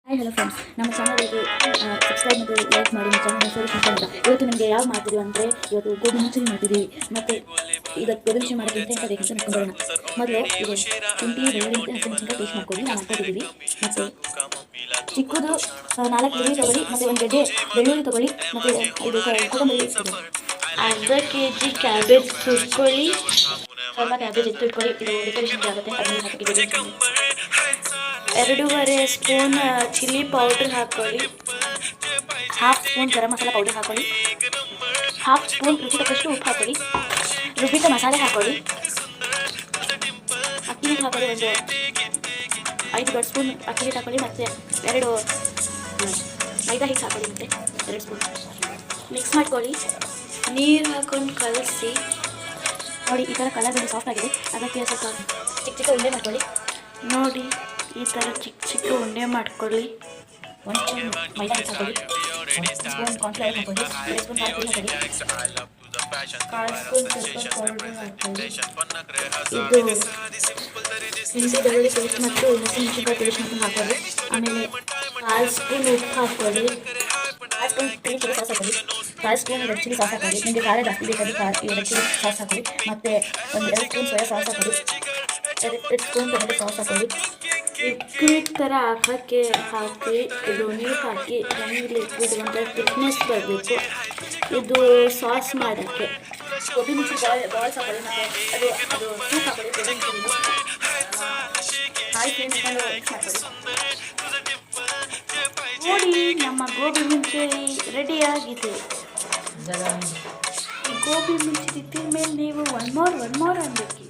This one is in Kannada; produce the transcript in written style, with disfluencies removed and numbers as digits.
ಹಾಯ್ ಹಲೋ ಫ್ರೆಂಡ್ಸ್, ನಮ್ಮ ಚಾನಲ್ಗೆ ಸಬ್ಸ್ಕ್ರೈಬ್ ಮತ್ತು ಲೈಕ್ ಮಾಡಿ. ನಮ್ಮ ಚಾನಲ್ ಹೆಸರು ಅಂತ. ಇವತ್ತು ನಿಮಗೆ ಯಾವ ಮಾಡ್ತಿದ್ದೀವಿ ಅಂದರೆ ಇವತ್ತು ಗೋಬಿ ಮಂಚೂರಿ ಮಾಡ್ತಿದ್ದೀವಿ. ಮತ್ತು ಇದಕ್ಕೆ ಗೋಬಿ ಮಂಚೂರಿ ಮಾಡೋಕ್ಕಿಂತ ಎಂತ ಬೇಕಂತ ನೋಡ್ಕೊಂಡೋಣ. ಮೊದಲು ಇದು ಶುಂಠಿ ಬೆಳ್ಳುಳ್ಳಿ ಮತ್ತು ಹಸಿಮೆಣಸಿನಕಾಯಿ ಪೇಸ್ಟ್ ಮಾಡ್ಕೊಳ್ಳಿ. ನಾವು ಹಾಕೊಂಡಿದ್ದೀವಿ. ಮತ್ತು ಚಿಕ್ಕದು 4 ಈರುಳ್ಳಿ ತೊಗೊಳ್ಳಿ, ಮತ್ತು ಒಂದು ಗಡ್ಡೆ ಬೆಳ್ಳುಳ್ಳಿ ತೊಗೊಳ್ಳಿ, ಮತ್ತು ಇದು ಕೊತ್ತಂಬರಿ ಅರ್ಧ kg ಕ್ಯಾಬೇಜ್ ತುರ್ಕೊಳ್ಳಿ. ಸ್ವಲ್ಪ ಕ್ಯಾಬೇಜ್ ಎತ್ತು ಇಟ್ಕೊಳ್ಳಿ. ಇದು ಡೆಕೋರೇಷನ್ಗೆ ಆಗುತ್ತೆ, ಅದನ್ನು ಹಾಕಿದ್ದೀವಿ. 2.5 ಸ್ಪೂನ್ ಚಿಲ್ಲಿ ಪೌಡರ್ ಹಾಕೊಳ್ಳಿ. Half spoon garam masala powder ಹಾಕೊಳ್ಳಿ. ಹಾಫ್ ಸ್ಪೂನ್ ರುಚಿ ತಕ್ಕಷ್ಟು ಉಪ್ಪು ಹಾಕೊಳ್ಳಿ. ರುಬ್ಬಿದ ಮಸಾಲೆ ಹಾಕೊಳ್ಳಿ. ಅಕ್ಕಿ ಹಿಟ್ಟು ಹಾಕೊಳ್ಳಿ. ಒಂದು 5 ದೊಡ್ಡ ಸ್ಪೂನ್ ಅಕ್ಕಿ ಹಿಟ್ಟು ಹಾಕೊಳ್ಳಿ. ಮತ್ತು 2 ಮೈದಾ ಹಿಟ್ಟು ಹಾಕೊಳ್ಳಿ. ಮತ್ತು 2 ಸ್ಪೂನ್ ಮಿಕ್ಸ್ ಮಾಡ್ಕೊಳ್ಳಿ. ನೀರು ಹಾಕೊಂಡು ಕಲಸಿ. ನೋಡಿ, ಈ ಥರ ಕಲರ್ ಬಂದು ಸಾಫ್ಟ್ ಆಗಿದೆ. ಅದಕ್ಕೆ ಸ್ವಲ್ಪ ಚಿಕ್ಕ ಚಿಕ್ಕ ಉಂಡೆ ಮಾಡ್ಕೊಳ್ಳಿ. ನೋಡಿ, ಈ ಥರ ಚಿಕ್ಕ ಚಿಕ್ಕ ಉಂಡೆ ಮಾಡ್ಕೊಳ್ಳಿ. 1 ಸ್ಪೂನ್ ಮೈದಾ ಹಿಟ್ಟು ಹಾಕೊಳ್ಳಿ. 1 ಸ್ಪೂನ್ ಕಾರ್ನ್ಫ್ಲವರ್ ಹಾಕೊಳ್ಳಿ. 2 ಸ್ಪೂನ್ ಹಾಕೊಳ್ಳಿ. 1/4 ಸ್ಪೂನ್ ಪೆಪ್ಪರ್ ಪೌಡರ್ ಹಾಕೊಳ್ಳಿ. ಇದು ಶುಂಠಿ ಬೆಳ್ಳುಳ್ಳಿ ಪೇಸ್ಟ್ ಮತ್ತು ಹಸಿಮೆಣಸಿನಕಾಯಿ ಪೇಸ್ಟ್ ಮತ್ತು ಹಾಕೊಳ್ಳಿ. ಆಮೇಲೆ 1/4 ಸ್ಪೂನ್ ಉಪ್ಪು ಹಾಕೊಳ್ಳಿ. 1/2 ಸ್ಪೂನ್ ಗ್ರೀನ್ ಚಿಲ್ಲಿ ಸಾಸ್ ಹಾಕೊಳ್ಳಿ. 1/2 ಸ್ಪೂನ್ ರೆಡ್ ಚಿಲ್ಲಿ ಸಾಸ್ ಹಾಕೊಳ್ಳಿ. ನಿಮಗೆ ಖಾರ ಜಾಸ್ತಿ ಬೇಕಾದ್ರೆ ರೆಡ್ ಚಿಲ್ಲಿ ಸಾಸ್ ಹಾಕೊಳ್ಳಿ. ಮತ್ತು ಒಂದು 2 ಸ್ಪೂನ್ ಸೋಯಾ ಸಾಸ್ ಹಾಕೊಳ್ಳಿ. 2 ಸ್ಪೂನ್ ಟೊಮೆಟೊ ಸಾಸ್ ಹಾಕೊಳ್ಳಿ. ಲಿಕ್ವಿಡ್ ಥರ ಹಾಕಿ ಇದು ನೀರು ಹಾಕಿ ಲಿಕ್ವಿಡ್ ಒಂಥರ ಥಿಕ್ನೆಸ್ ಬರಬೇಕು. ಇದು ಸಾಸ್ ಮಾಡೋಕ್ಕೆ ಗೋಬಿ ಮಂಚೂರಿ ಬಾಲ್ಸ್ ಹಾಕೊಳ್ಳಿ. ಮತ್ತು ಅದು ಸೂಪ್ ಹಾಕೊಳ್ಳಿ. ಗೋಬಿ ಮಂಚೂರಿದು ಹಾಯ್ ಫ್ಲೇಮ್ ಇಟ್ಕೊಂಡು ಮಿಕ್ಸ್ ಮಾಡ್ಕೊಳ್ಳಿ. ನೋಡಿ, ನಮ್ಮ ಗೋಬಿ ಮಂಚೂರಿ ರೆಡಿಯಾಗಿದೆ. ಈ ಗೋಬಿ ಮಂಚೂರಿ ತಿಂದ್ಮೇಲೆ ನೀವು ಒನ್ ಮೋರ್ ಅನ್ಬೇಕು.